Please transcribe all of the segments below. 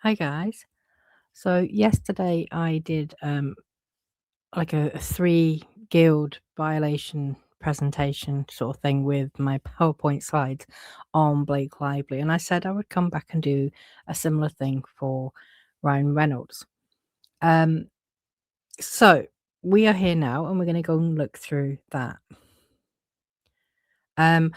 Hi guys. So yesterday I did like a three guild violation presentation sort of thing with my PowerPoint slides on Blake Lively, and I said I would come back and do a similar thing for Ryan Reynolds. Um, so we are here now, and we're going to go and look through that. Um,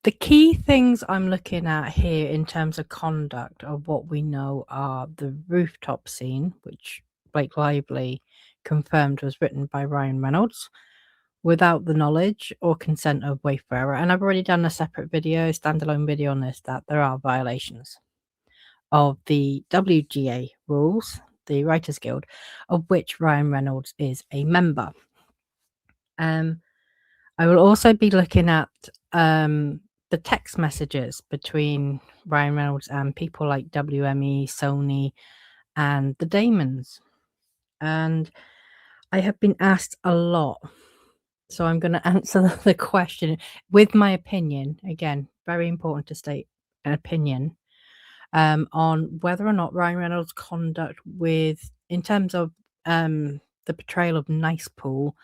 The key things I'm looking at here in terms of conduct of what we know are the rooftop scene, which Blake Lively confirmed was written by Ryan Reynolds without the knowledge or consent of Wayfarer. And I've already done a separate video, standalone video on this, that there are violations of the WGA rules, the Writers Guild, of which Ryan Reynolds is a member. I will also be looking at the text messages between Ryan Reynolds and people like WME, Sony, and the Damons. And I have been asked a lot. So I'm going to answer the question with my opinion. Again, very important to state an opinion on whether or not Ryan Reynolds' conduct in terms of the portrayal of Nice Pool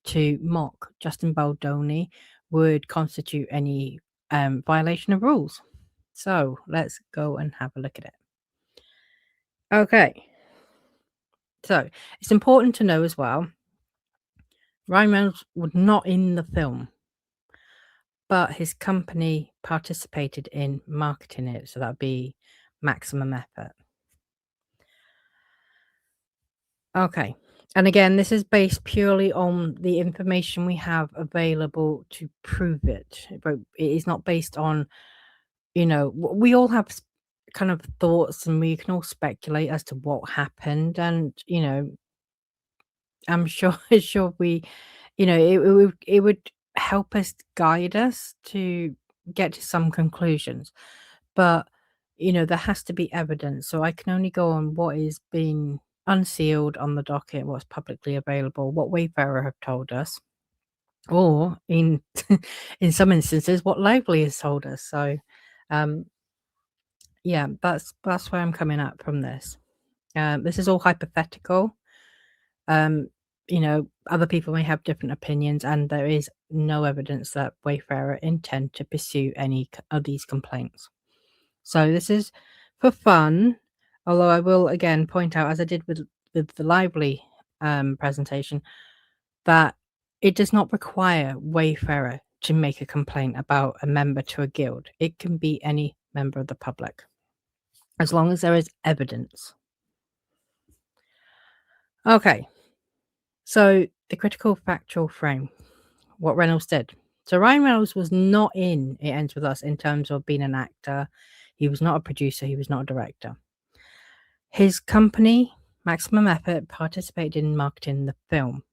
to mock Justin Baldoni would constitute any violation of rules. So let's go and have a look at it. Okay. So it's important to know as well, Ryan Reynolds was not in the film, but his company participated in marketing it. So that'd be Maximum Effort. Okay. And again, this is based purely on the information we have available to prove it. But it is not based on, we all have kind of thoughts and we can all speculate as to what happened. And, I'm sure, sure it would help us guide us to get to some conclusions. But, there has to be evidence. So I can only go on what is being unsealed on the docket, what's publicly available, what Wayfarer have told us, or in in some instances, what Lively has told us. So, um, yeah, that's where I'm coming at from this. This is all hypothetical. Um, other people may have different opinions, and there is no evidence that Wayfarer intend to pursue any of these complaints. So this is for fun, although I will again point out, as I did with the Lively presentation, that it does not require Wayfarer to make a complaint about a member to a guild. It can be any member of the public, as long as there is evidence. Okay, so the critical factual frame, what Reynolds did. So Ryan Reynolds was not in It Ends With Us in terms of being an actor. He was not a producer. He was not a director. His company, Maximum Effort, participated in marketing the film.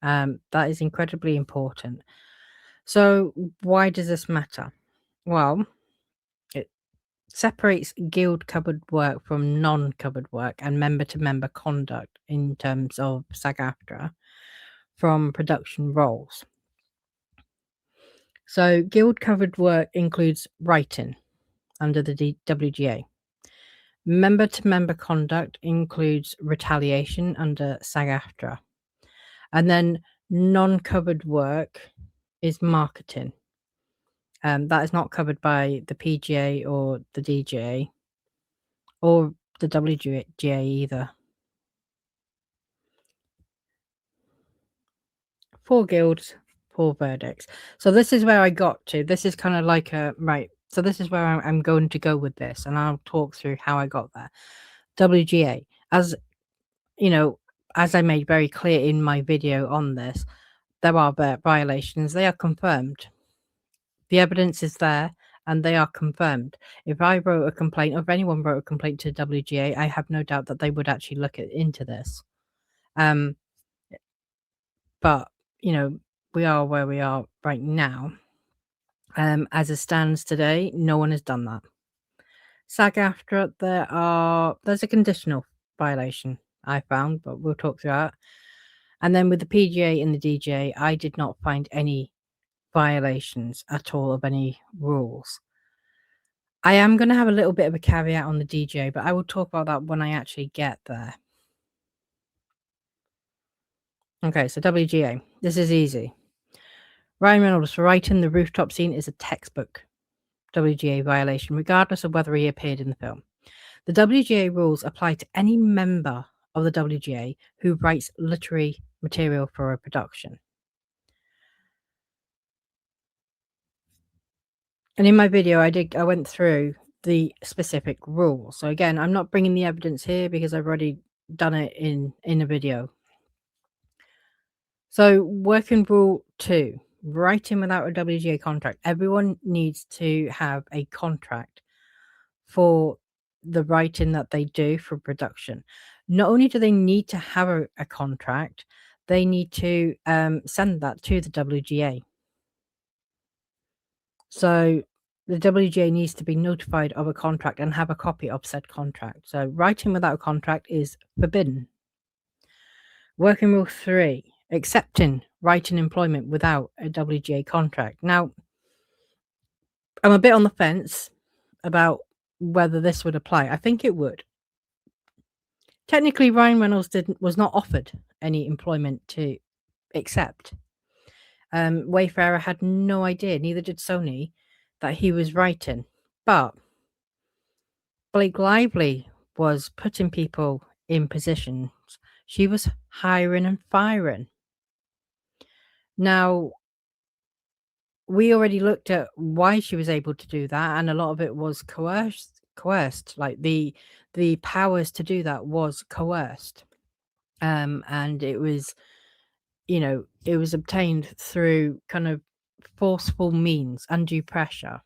That is incredibly important. So why does this matter? Well, it separates guild covered work from non-covered work and member-to-member conduct in terms of SAG-AFTRA from production roles. So guild covered work includes writing under the WGA. Member-to-member conduct includes retaliation under SAG-AFTRA. And then non-covered work is marketing. That is not covered by the PGA or the DGA or the WGA either. 4 guilds, 4 verdicts. So this is where I got to. This is kind of like right. So this is where I'm going to go with this, and I'll talk through how I got there. WGA, as as I made very clear in my video on this, there are violations. They are confirmed. The evidence is there and they are confirmed. If I wrote a complaint, or if anyone wrote a complaint to WGA, I have no doubt that they would actually look into this. But, we are where we are right now. As it stands today, no one has done that. SAG-AFTRA, there's a conditional violation I found, but we'll talk through that. And then with the PGA and the DGA, I did not find any violations at all of any rules. I am gonna have a little bit of a caveat on the DJ, but I will talk about that when I actually get there. Okay, so WGA. This is easy. Ryan Reynolds for writing the rooftop scene is a textbook WGA violation, regardless of whether he appeared in the film. The WGA rules apply to any member of the WGA who writes literary material for a production. And in my video, I went through the specific rules. So again, I'm not bringing the evidence here because I've already done it in a video. So working rule 2, writing without a WGA contract. Everyone needs to have a contract for the writing that they do for production. Not only do they need to have a contract, they need to send that to the WGA. So the WGA needs to be notified of a contract and have a copy of said contract. So writing without a contract is forbidden. Working rule 3, accepting writing employment without a WGA contract. Now, I'm a bit on the fence about whether this would apply. I think it would. Technically, Ryan Reynolds was not offered any employment to accept. Wayfarer had no idea, neither did Sony, that he was writing. But Blake Lively was putting people in positions. She was hiring and firing. Now, we already looked at why she was able to do that, and a lot of it was coerced. Like the powers to do that was coerced. And it was, it was obtained through kind of forceful means, undue pressure,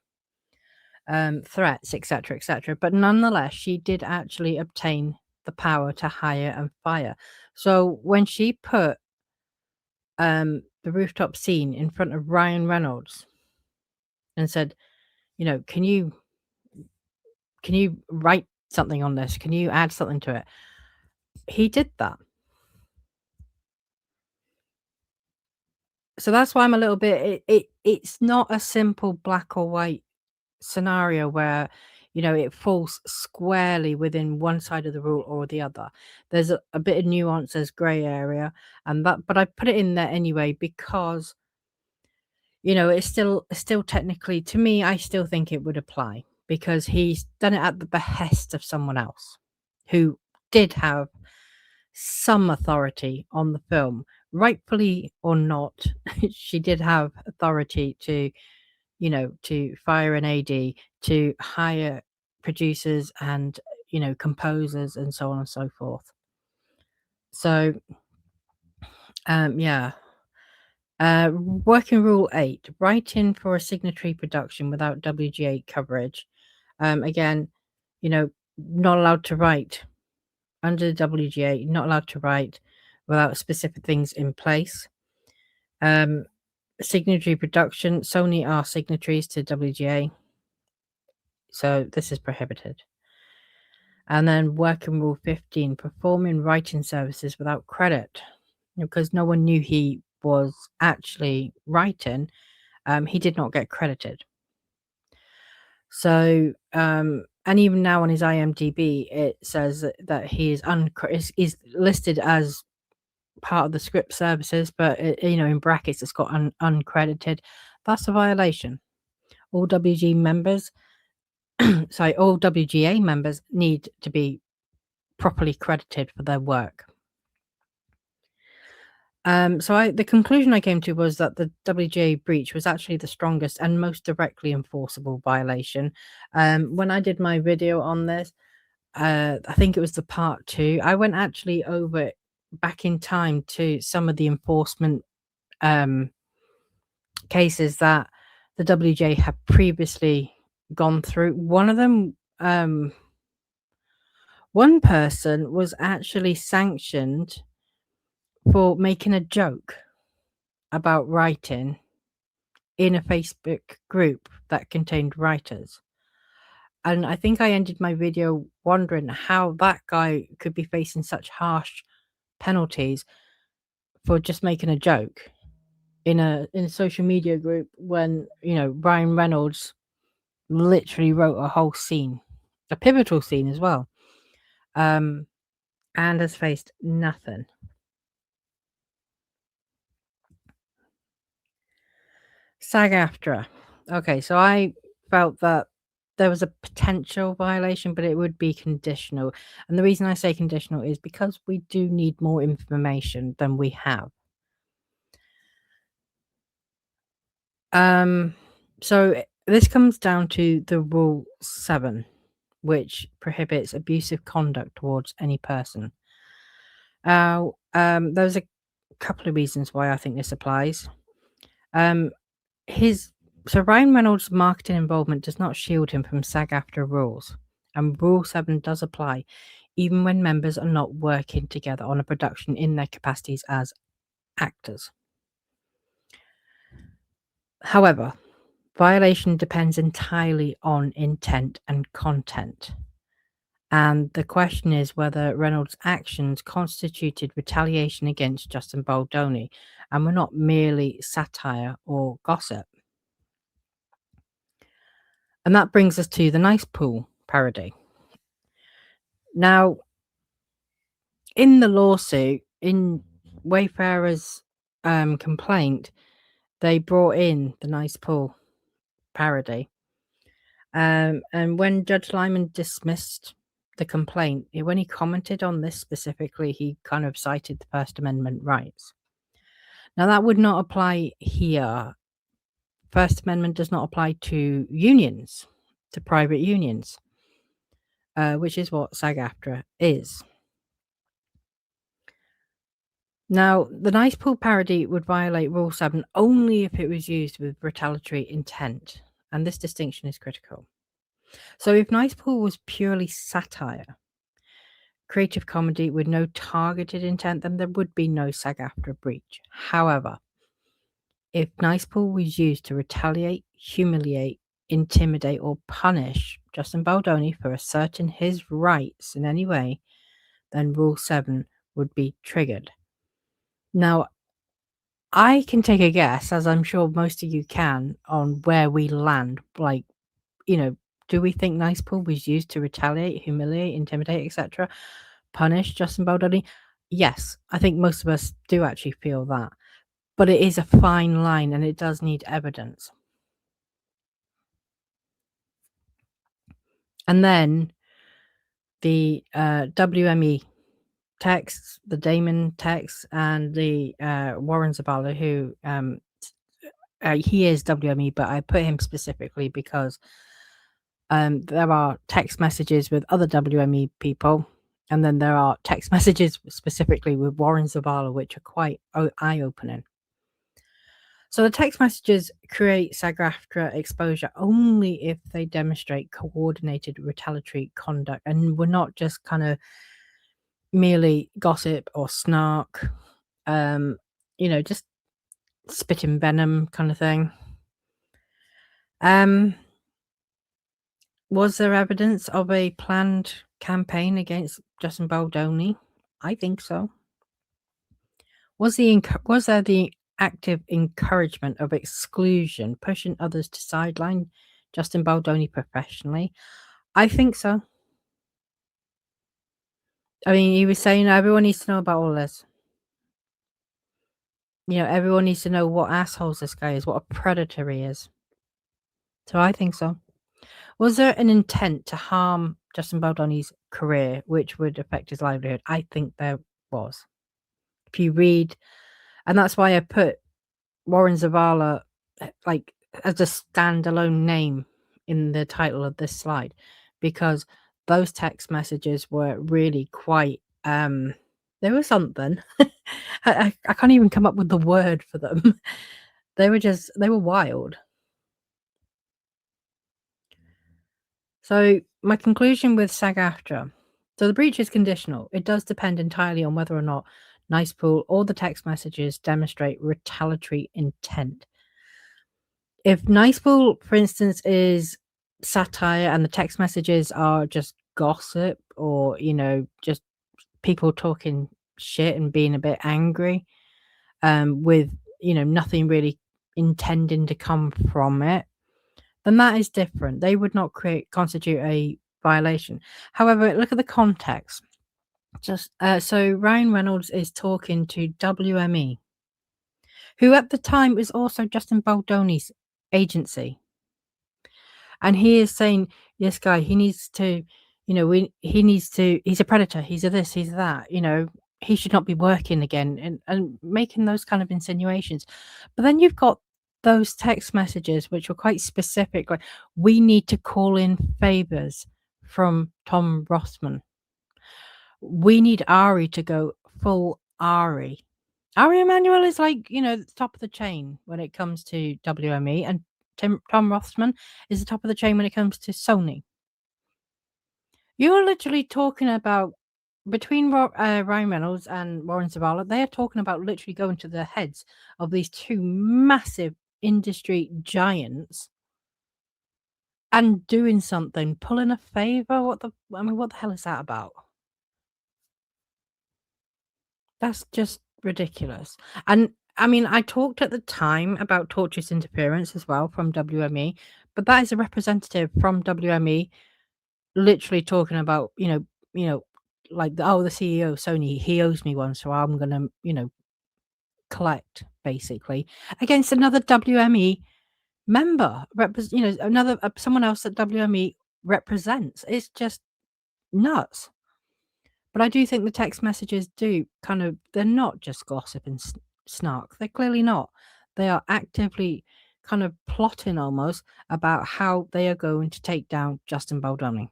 threats, etc., etc. But nonetheless, she did actually obtain the power to hire and fire. So when she put the rooftop scene in front of Ryan Reynolds and said, can you write something on this? Can you add something to it? He did that. So that's why I'm a little bit it's not a simple black or white scenario where, it falls squarely within one side of the rule or the other. There's a bit of nuance, there's gray area, and that, but I put it in there anyway because, it's still technically, to me, I still think it would apply because he's done it at the behest of someone else who did have some authority on the film, rightfully or not. She did have authority to, to fire an AD, to hire producers and, composers and so on and so forth. So, yeah. Working rule 8, writing for a signatory production without WGA coverage. Again, not allowed to write under the WGA, not allowed to write without specific things in place. Signatory production, Sony are signatories to WGA, so this is prohibited. And then working rule 15, performing writing services without credit, because no one knew he was actually writing, he did not get credited. So, and even now on his IMDb, it says that he is listed as part of the script services, but in brackets it's got uncredited. That's a violation. All WG members, all WGA members need to be properly credited for their work. So the conclusion I came to was that the WGA breach was actually the strongest and most directly enforceable violation. When I did my video on this, I think it was the part 2, I went actually over back in time to some of the enforcement cases that the WGA had previously gone through. One of them, one person was actually sanctioned for making a joke about writing in a Facebook group that contained writers. And I think I ended my video wondering how that guy could be facing such harsh penalties for just making a joke in a social media group when, Ryan Reynolds literally wrote a whole scene, a pivotal scene as well, and has faced nothing. SAG-AFTRA. Okay, so I felt that there was a potential violation, but it would be conditional. And the reason I say conditional is because we do need more information than we have. So this comes down to the Rule 7, which prohibits abusive conduct towards any person. There's a couple of reasons why I think this applies. Ryan Reynolds' marketing involvement does not shield him from SAG-AFTRA rules, and Rule 7 does apply, even when members are not working together on a production in their capacities as actors. However, violation depends entirely on intent and content. And the question is whether Reynolds' actions constituted retaliation against Justin Baldoni and were not merely satire or gossip. And that brings us to the Nice Pool parody. Now, in the lawsuit, in Wayfarer's complaint, they brought in the Nice Pool parody. And when Judge Lyman dismissed the complaint, when he commented on this specifically, he kind of cited the First Amendment rights. Now, that would not apply here. First Amendment does not apply to unions, to private unions, which is what SAG-AFTRA is. Now, the Nice Pool parody would violate Rule 7 only if it was used with retaliatory intent, and this distinction is critical. So if Nice Pool was purely satire, creative comedy with no targeted intent, then there would be no SAG-AFTRA breach. However, if Nice Pool was used to retaliate, humiliate, intimidate, or punish Justin Baldoni for asserting his rights in any way, then Rule 7 would be triggered. Now, I can take a guess, as I'm sure most of you can, on where we land. Like, do we think Nice Pool was used to retaliate, humiliate, intimidate, etc., punish Justin Baldoni? Yes, I think most of us do actually feel that. But it is a fine line and it does need evidence. And then the WME texts, the Damon texts, and the Warren Zabala, who he is WME, but I put him specifically because there are text messages with other WME people, and then there are text messages specifically with Warren Zabala, which are quite eye-opening. So the text messages create SAG-AFTRA exposure only if they demonstrate coordinated retaliatory conduct and were not just kind of merely gossip or snark, just spitting venom kind of thing. Was there evidence of a planned campaign against Justin Baldoni? I think so. Was there the active encouragement of exclusion, pushing others to sideline Justin Baldoni professionally? I think so. I mean, he was saying everyone needs to know about all this. Everyone needs to know what assholes this guy is, what a predator he is. So I think so. Was there an intent to harm Justin Baldoni's career, which would affect his livelihood? I think there was. If you read, and that's why I put Warren Zavala as a standalone name in the title of this slide, because those text messages were really quite they were something. I can't even come up with the word for them. They were wild. So my conclusion with SAG-AFTRA. So the breach is conditional. It does depend entirely on whether or not Nice Pool or the text messages demonstrate retaliatory intent. If Nice Pool, for instance, is satire and the text messages are just gossip or, just people talking shit and being a bit angry, with, nothing really intending to come from it, then that is different. They would not constitute a violation. However, look at the context. So Ryan Reynolds is talking to WME, who at the time was also Justin Baldoni's agency. And he is saying, this guy, he needs to, he's a predator, he's a this, he's that, he should not be working again, and making those kind of insinuations. But then you've got those text messages which were quite specific, like, we need to call in favors from Tom Rothman. We need Ari to go full Ari. Ari Emanuel is like, the top of the chain when it comes to WME, and Tom Rothman is the top of the chain when it comes to Sony. You're literally talking about, between Ryan Reynolds and Warren Zavala, they are talking about literally going to the heads of these two massive industry giants and doing something, pulling a favor. What the hell is that about? That's just ridiculous. And I talked at the time about tortious interference as well from WME, but that is a representative from WME literally talking about, like, the CEO of Sony, he owes me one, so I'm gonna, collect, basically, against another WME member, another someone else that WME represents. It's just nuts. But I do think the text messages do they're not just gossip and snark. They're clearly not. They are actively kind of plotting almost about how they are going to take down Justin Baldoni.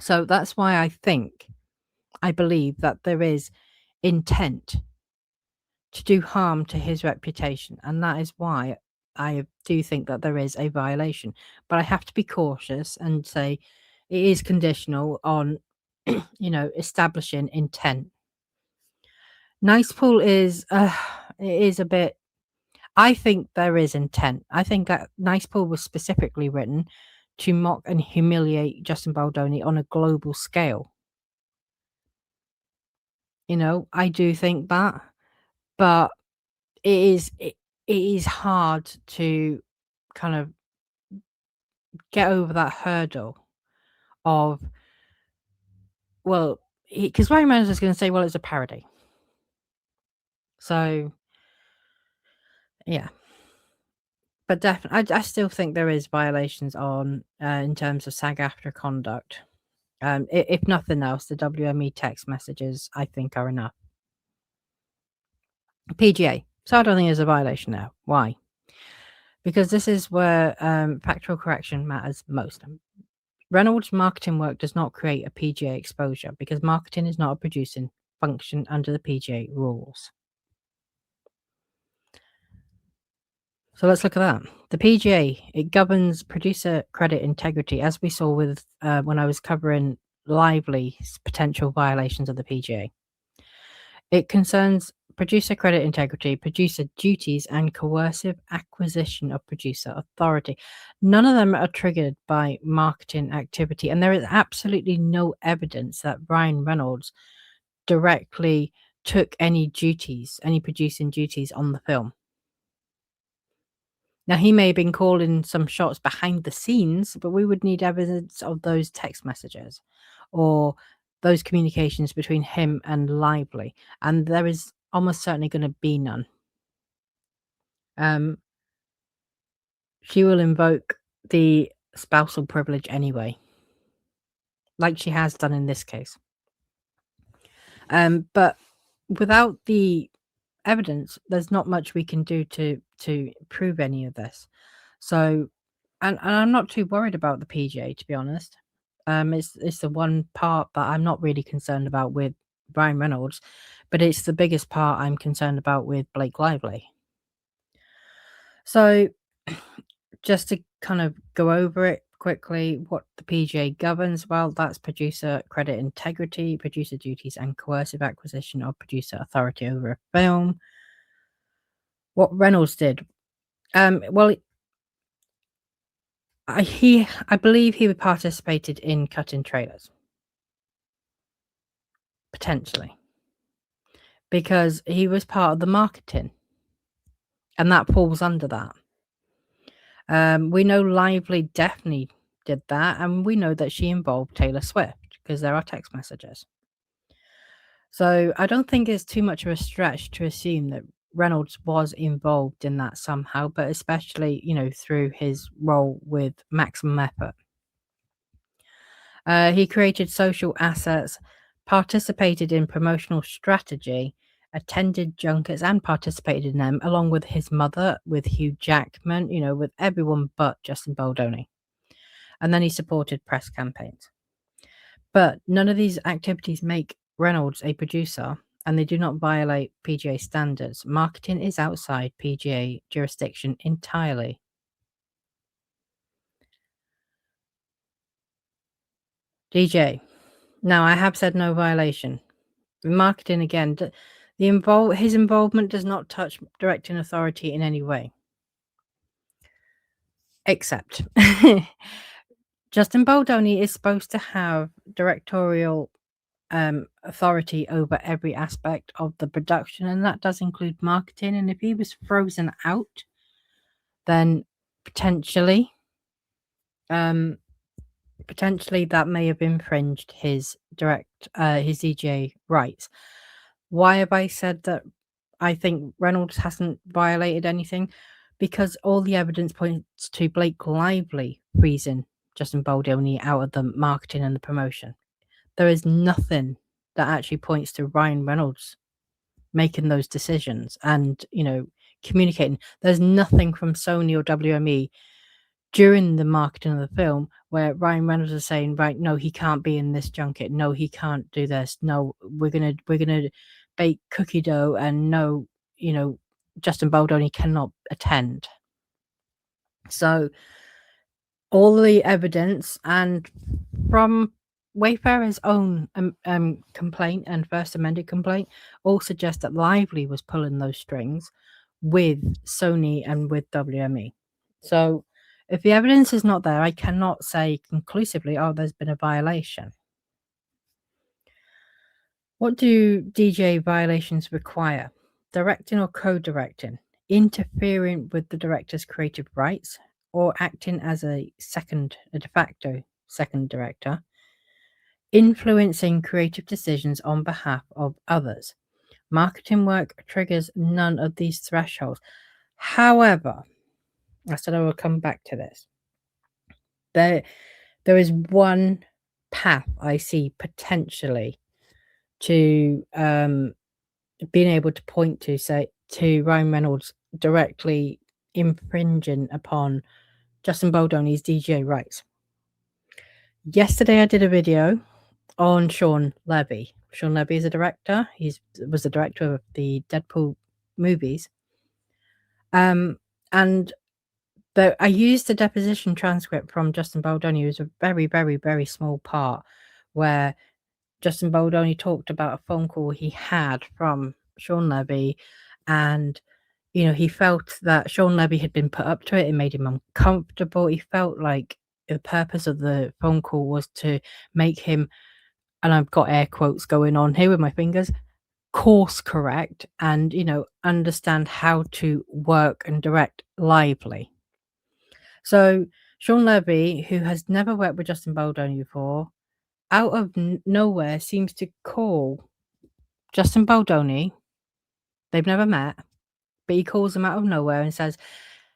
So that's why I believe that there is intent to do harm to his reputation. And that is why I do think that there is a violation. But I have to be cautious and say it is conditional on, establishing intent. Nice Pool is, it is a bit, I think there is intent. I think that Nice Pool was specifically written to mock and humiliate Justin Baldoni on a global scale. I do think that, but it is hard to kind of get over that hurdle of, well, because Ryan Reynolds is going to say, well, it's a parody. So, yeah. But definitely, I still think there is violations on in terms of SAG-AFTRA conduct. If nothing else, the WME text messages, I think, are enough. PGA. So I don't think there's a violation now. Why? Because this is where factual correction matters most. Reynolds' marketing work does not create a PGA exposure because marketing is not a producing function under the PGA rules. So let's look at that. The PGA, it governs producer credit integrity, as we saw with when I was covering Lively's potential violations of the PGA. It concerns producer credit integrity, producer duties, and coercive acquisition of producer authority. None of them are triggered by marketing activity, and there is absolutely no evidence that Ryan Reynolds directly took any producing duties on the film. Now, he may have been calling some shots behind the scenes, but we would need evidence of those text messages or those communications between him and Lively, and there is almost certainly going to be none. She will invoke the spousal privilege anyway, like she has done in this case. But without the evidence, there's not much we can do to prove any of this. So, and I'm not too worried about the PGA, to be honest. It's the one part that I'm not really concerned about with Ryan Reynolds, but it's the biggest part I'm concerned about with Blake Lively. So, just to kind of go over it quickly, what the PGA governs, well, that's producer credit integrity, producer duties, and coercive acquisition of producer authority over a film. What Reynolds did, well, I believe he participated in cutting trailers. Potentially. Because he was part of the marketing. And that falls under that. We know Lively definitely did that, and we know that she involved Taylor Swift because there are text messages. So I don't think it's too much of a stretch to assume that Reynolds was involved in that somehow, but especially, through his role with Maximum Effort. He created social assets, participated in promotional strategy, attended junkets and participated in them, along with his mother, with Hugh Jackman, with everyone but Justin Baldoni. And then he supported press campaigns. But none of these activities make Reynolds a producer, and they do not violate PGA standards. Marketing is outside PGA jurisdiction entirely. DJ. Now, I have said no violation. Marketing again, his involvement does not touch directing authority in any way. Except Justin Baldoni is supposed to have directorial authority over every aspect of the production, and that does include marketing. And if he was frozen out, then potentially that may have infringed his DJ rights. Why have I said that I think Reynolds hasn't violated anything? Because all the evidence points to Blake Lively freezing Justin Baldoni out of the marketing and the promotion. There is nothing that actually points to Ryan Reynolds making those decisions and, communicating. There's nothing from Sony or WME during the marketing of the film where Ryan Reynolds is saying, right, no, he can't be in this junket. No, he can't do this. No, we're gonna bake cookie dough, and no, Justin Baldoni cannot attend. So all the evidence, and from Wayfarer's own complaint and first amended complaint, all suggest that Lively was pulling those strings with Sony and with WME. So if the evidence is not there, I cannot say conclusively, oh, there's been a violation. What do DJ violations require? Directing or co-directing, interfering with the director's creative rights, or acting as a de facto second director, influencing creative decisions on behalf of others. Marketing work triggers none of these thresholds. However, I said I will come back to this. There is one path I see potentially to being able to point to, say, to Ryan Reynolds directly infringing upon Justin Baldoni's DJ rights. Yesterday, I did a video on Sean Levy. Sean Levy is a director. He was the director of the Deadpool movies. And I used the deposition transcript from Justin Baldoni. It was a very, very, very small part where Justin Baldoni talked about a phone call he had from Sean Levy, and he felt that Sean Levy had been put up to it. It made him uncomfortable. He felt like the purpose of the phone call was to make him, and I've got air quotes going on here with my fingers, course correct and, understand how to work and direct Lively. So Sean Levy, who has never worked with Justin Baldoni before, out of nowhere seems to call Justin Baldoni. They've never met, but he calls him out of nowhere and says,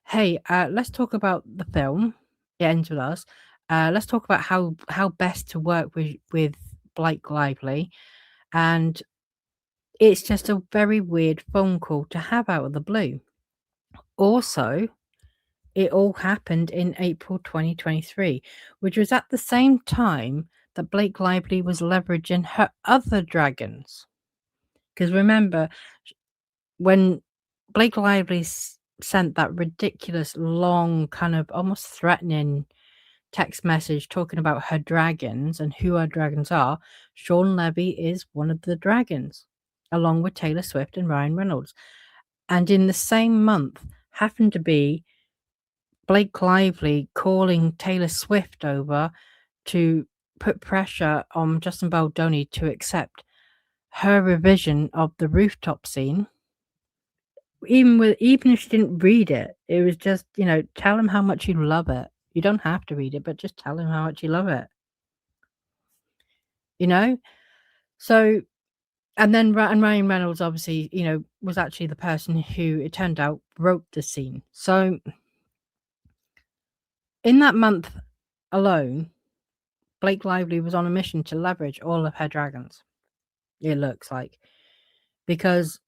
hey, let's talk about the film. It ends with us. Let's talk about how best to work with Blake Lively. And it's just a very weird phone call to have out of the blue. Also, it all happened in April 2023, which was at the same time that Blake Lively was leveraging her other dragons. Because remember, when Blake Lively sent that ridiculous, long, kind of almost threatening text message talking about her dragons and who her dragons are, Sean Levy is one of the dragons, along with Taylor Swift and Ryan Reynolds. And in the same month happened to be Blake Lively calling Taylor Swift over to put pressure on Justin Baldoni to accept her revision of the rooftop scene even if she didn't read it, it was just, tell him how much you love it. You don't have to read it, but just tell him how much you love it, you know? So, and then and Ryan Reynolds obviously, was actually the person who, it turned out, wrote the scene. So in that month alone, Blake Lively was on a mission to leverage all of her dragons, it looks like. Because,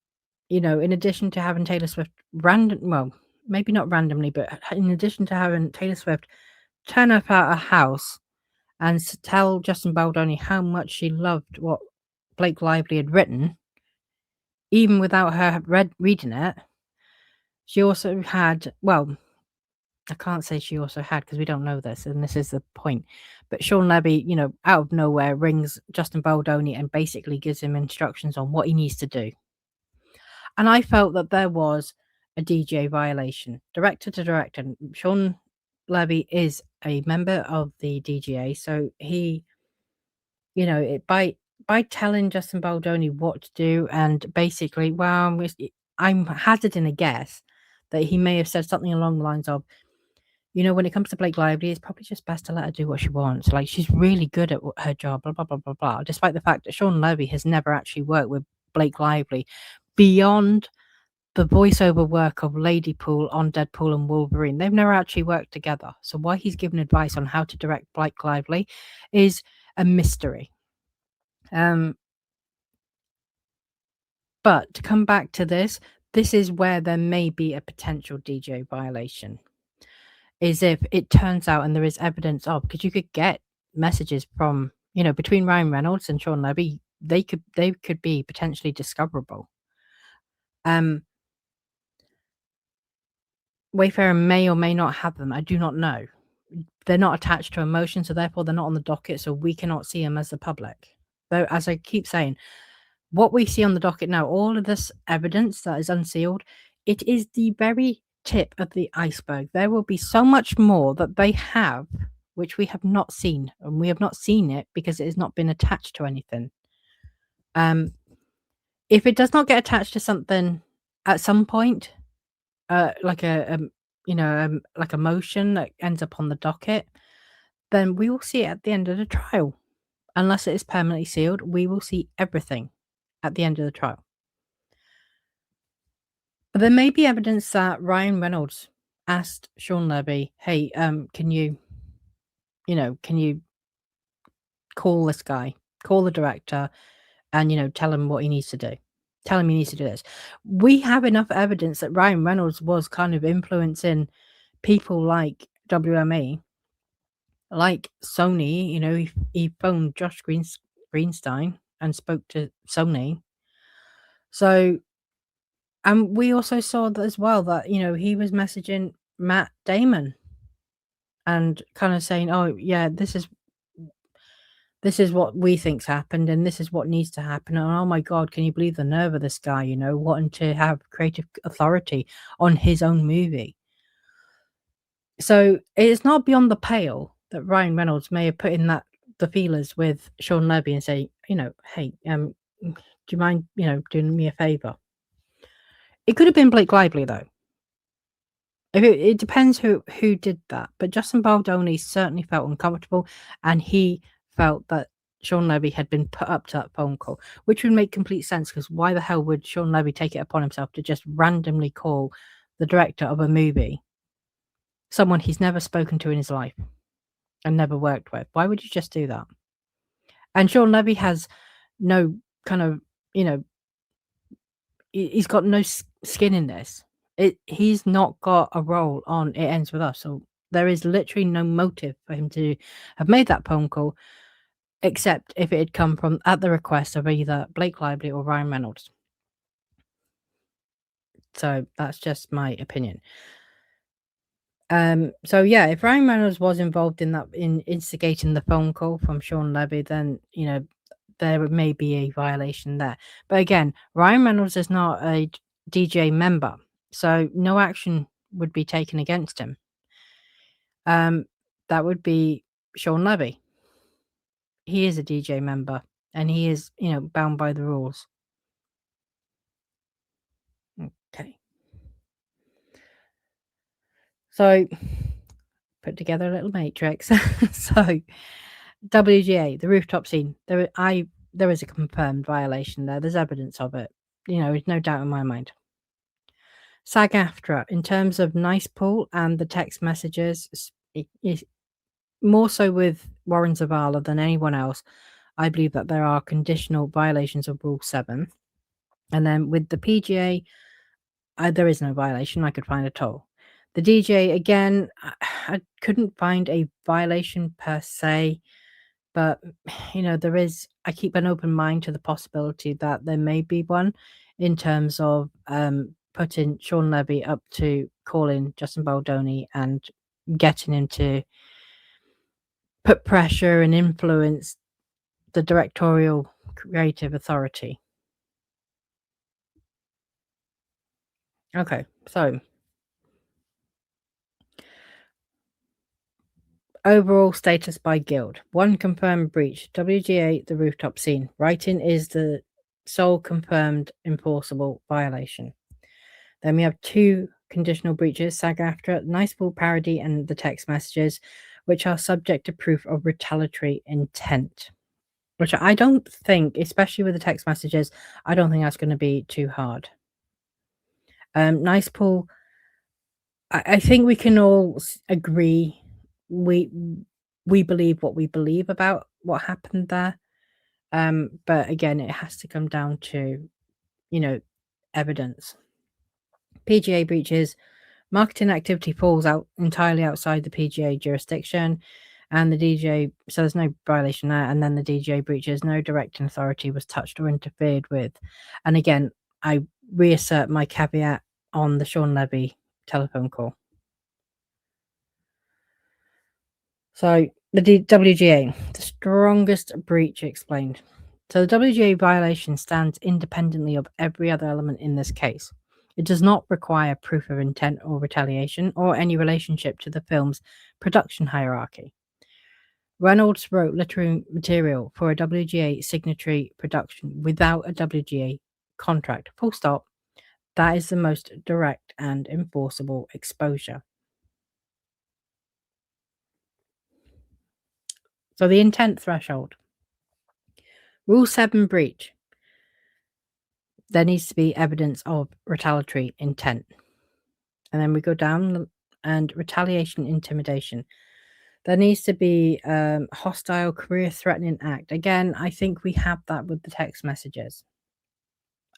in addition to having Taylor Swift well, maybe not randomly, but in addition to having Taylor Swift turn up at a house and tell Justin Baldoni how much she loved what Blake Lively had written, even without her reading it, she also had, well, I can't say she also had because we don't know this, and this is the point. But Sean Levy, out of nowhere, rings Justin Baldoni and basically gives him instructions on what he needs to do. And I felt that there was a DJ violation, director to director. Sean Levy is a member of the DGA, so he, by telling Justin Baldoni what to do, and basically, well, I'm hazarding a guess that he may have said something along the lines of, when it comes to Blake Lively, it's probably just best to let her do what she wants. Like, she's really good at her job, blah, blah, blah, blah, blah. Despite the fact that Sean Levy has never actually worked with Blake Lively beyond the voiceover work of Ladypool on Deadpool and Wolverine. They've never actually worked together. So why he's given advice on how to direct Blake Lively is a mystery. But to come back to this is where there may be a potential DJ violation. Is if it turns out and there is evidence of, because you could get messages from, between Ryan Reynolds and Sean Levy, they could be potentially discoverable. Wayfarer may or may not have them. I do not know. They're not attached to emotion, so therefore they're not on the docket, so we cannot see them as the public. Though, as I keep saying, what we see on the docket now, all of this evidence that is unsealed, it is the very tip of the iceberg. There will be so much more that they have, which we have not seen, and we have not seen it because it has not been attached to anything. If it does not get attached to something at some point, like like a motion that ends up on the docket, then we will see it at the end of the trial. Unless it is permanently sealed, we will see everything at the end of the trial. But there may be evidence that Ryan Reynolds asked Sean Levy, "Hey, can you call this guy, call the director, and tell him what he needs to do. Tell him he needs to do this." We have enough evidence that Ryan Reynolds was kind of influencing people like WME, like Sony. He phoned Josh Greenstein and spoke to Sony. So, and we also saw that as well, that he was messaging Matt Damon and kind of saying, "Oh yeah, this is what we think's happened, and this is what needs to happen." And oh my God, can you believe the nerve of this guy? Wanting to have creative authority on his own movie. So it's not beyond the pale that Ryan Reynolds may have put in the feelers with Sean Levy and say, "Hey, do you mind, doing me a favor?" It could have been Blake Lively though. It depends who did that, but Justin Baldoni certainly felt uncomfortable, and he felt that Sean Levy had been put up to that phone call, which would make complete sense, because why the hell would Sean Levy take it upon himself to just randomly call the director of a movie, someone he's never spoken to in his life and never worked with? Why would you just do that? And Sean Levy has no kind of, he's got no skin in this. He's not got a role on It Ends With Us, so there is literally no motive for him to have made that phone call, except if it had come from at the request of either Blake Lively or Ryan Reynolds. So that's just my opinion. So yeah, if Ryan Reynolds was involved in instigating the phone call from Sean Levy, then there may be a violation there. But again, Ryan Reynolds is not a DJ member, so no action would be taken against him. That would be Sean Levy. He is a DJ member, and he is, bound by the rules. Okay. So, put together a little matrix. So, WGA, the rooftop scene. There is a confirmed violation there. There's evidence of it. There's no doubt in my mind. SAG-AFTRA, in terms of Nice Pool and the text messages, more so with Warren Zavala than anyone else, I believe that there are conditional violations of Rule 7. And then with the PGA, there is no violation I could find at all. The DJ, again, I couldn't find a violation per se, but there is. I keep an open mind to the possibility that there may be one, in terms of putting Sean Levy up to calling Justin Baldoni and getting him to put pressure and influence the directorial creative authority. Okay, so overall status by guild. 1 confirmed breach. WGA, the rooftop scene. Writing is the sole confirmed enforceable violation. Then we have 2 conditional breaches, SAG-AFTRA, Nice Pool parody, and the text messages, which are subject to proof of retaliatory intent. Which I don't think, especially with the text messages, I don't think that's going to be too hard. Nice Pool, I think we can all agree we believe what we believe about what happened there. But again, it has to come down to, evidence. PGA breaches, marketing activity falls out entirely outside the PGA jurisdiction, and the DJ, so there's no violation there. And then the DJ breaches, no directing authority was touched or interfered with. And again, I reassert my caveat on the Sean Levy telephone call. So the WGA, the strongest breach explained. So the WGA violation stands independently of every other element in this case. It does not require proof of intent or retaliation or any relationship to the film's production hierarchy. Reynolds wrote literary material for a WGA signatory production without a WGA contract. Full stop. That is the most direct and enforceable exposure. So the intent threshold. Rule 7 breach. There needs to be evidence of retaliatory intent. And then we go down, and retaliation, intimidation. There needs to be hostile, career-threatening act. Again, I think we have that with the text messages.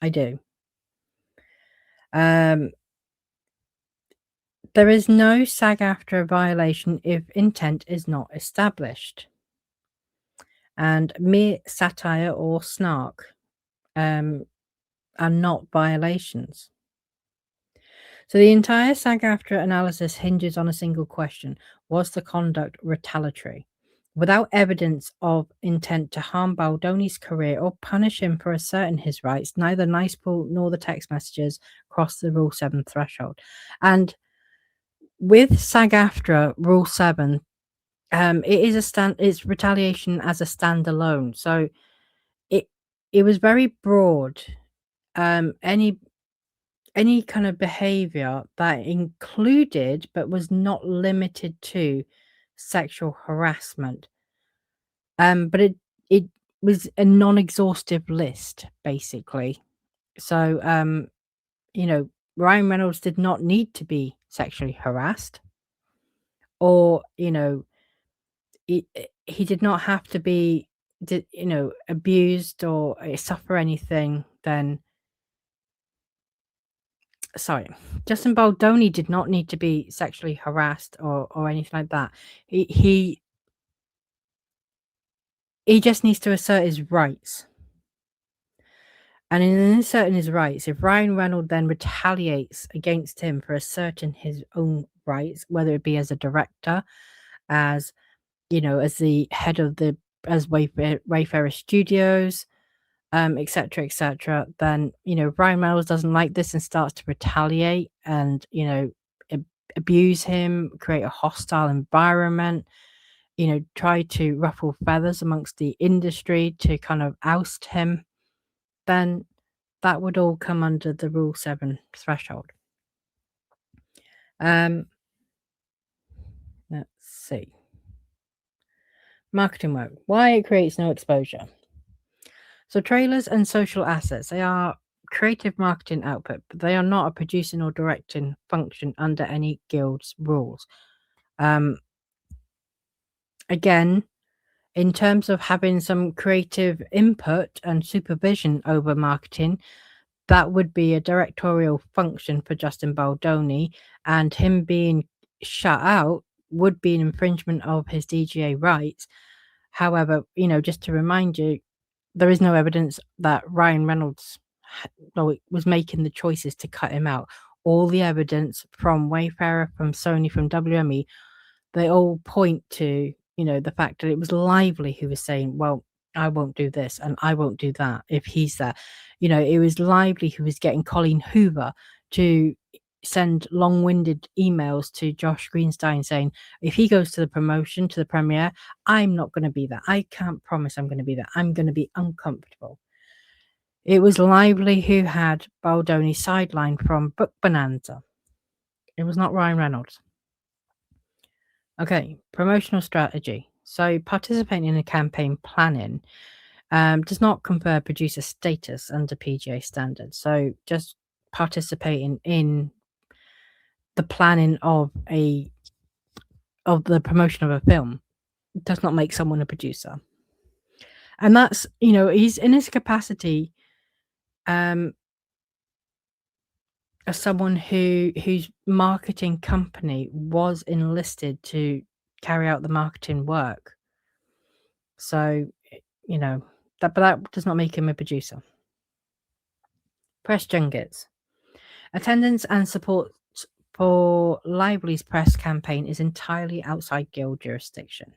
I do. There is no SAG-AFTRA violation if intent is not established. And mere satire or snark are not violations. So the entire SAG-AFTRA analysis hinges on a single question: was the conduct retaliatory? Without evidence of intent to harm Baldoni's career or punish him for asserting his rights, neither Nice Pool nor the text messages cross the Rule 7 threshold. And with SAG-AFTRA Rule 7, it's retaliation as a standalone. So it was very broad. Any kind of behavior that included but was not limited to sexual harassment. But it was a non-exhaustive list, basically. So, Ryan Reynolds did not need to be sexually harassed, or, he did not have to be, abused or suffer anything. Justin Baldoni did not need to be sexually harassed or anything like that. He just needs to assert his rights. And in asserting his rights, if Ryan Reynolds then retaliates against him for asserting his own rights, whether it be as a director, as as the head of Wayfarer Studios, etc., then Ryan Reynolds doesn't like this and starts to retaliate and abuse him, create a hostile environment, try to ruffle feathers amongst the industry to kind of oust him, then that would all come under the Rule 7 threshold. see. Marketing work. Why it creates no exposure. So trailers and social assets, they are creative marketing output, but they are not a producing or directing function under any guild's rules. Again, in terms of having some creative input and supervision over marketing, that would be a directorial function for Justin Baldoni, and him being shut out would be an infringement of his DGA rights. However, just to remind you, there is no evidence that Ryan Reynolds was making the choices to cut him out. All the evidence from Wayfarer, from Sony, from WME, they all point to, the fact that it was Lively who was saying, well, I won't do this and I won't do that if he's there. It was Lively who was getting Colleen Hoover to send long-winded emails to Josh Greenstein saying, if he goes to the promotion, to the premiere, I'm not going to be there. I can't promise I'm going to be there. I'm going to be uncomfortable. It was Lively who had Baldoni sidelined from Book Bonanza. It was not Ryan Reynolds. Okay, promotional strategy. So participating in a campaign planning does not confer producer status under PGA standards. So just participating in the planning of the promotion of a film does not make someone a producer. And that's, he's in his capacity as someone whose marketing company was enlisted to carry out the marketing work. So, but that does not make him a producer. Press junkets. Attendance and support for Lively's press campaign is entirely outside guild jurisdiction.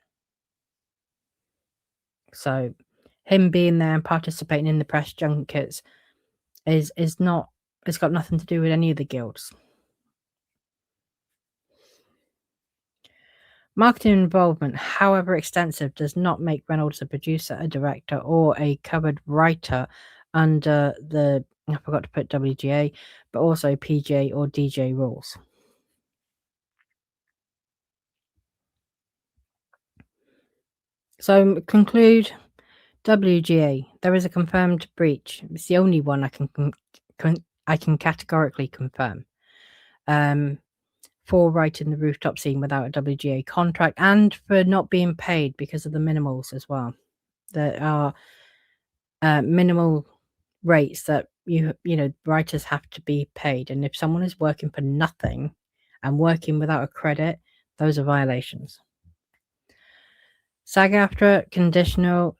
So him being there and participating in the press junkets it's got nothing to do with any of the guilds. Marketing involvement, however extensive, does not make Reynolds a producer, a director, or a covered writer under the, I forgot to put WGA, but also PGA or DJ rules. So conclude, WGA, there is a confirmed breach. It's the only one I can categorically confirm. For writing the rooftop scene without a WGA contract and for not being paid because of the minimals as well. There are minimal rates that writers have to be paid, and if someone is working for nothing and working without a credit, those are violations. SAG-AFTRA conditional.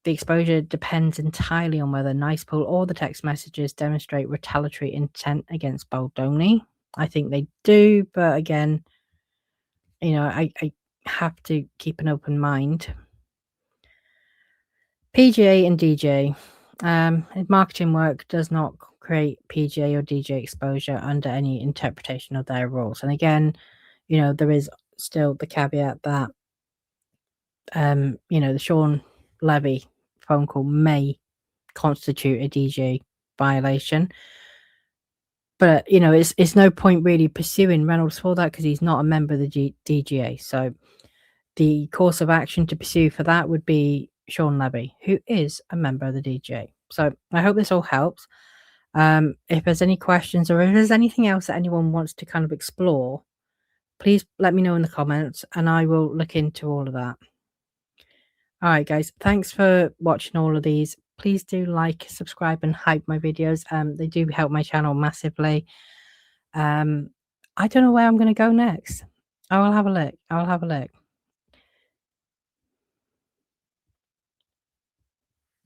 The exposure depends entirely on whether NicePool or the text messages demonstrate retaliatory intent against Baldoni. I think they do, but again, I have to keep an open mind. PGA and DJ. Marketing work does not create PGA or DJ exposure under any interpretation of their rules. And again, there is still the caveat that, the Sean Levy phone call may constitute a DJ violation. But, it's no point really pursuing Reynolds for that because he's not a member of the DGA. So the course of action to pursue for that would be Sean Levy, who is a member of the DGA. So I hope this all helps. If there's any questions or if there's anything else that anyone wants to kind of explore, please let me know in the comments and I will look into all of that. All right, guys, thanks for watching all of these. Please do like, subscribe, and hype my videos. They do help my channel massively. I don't know where I'm going to go next. I will have a look.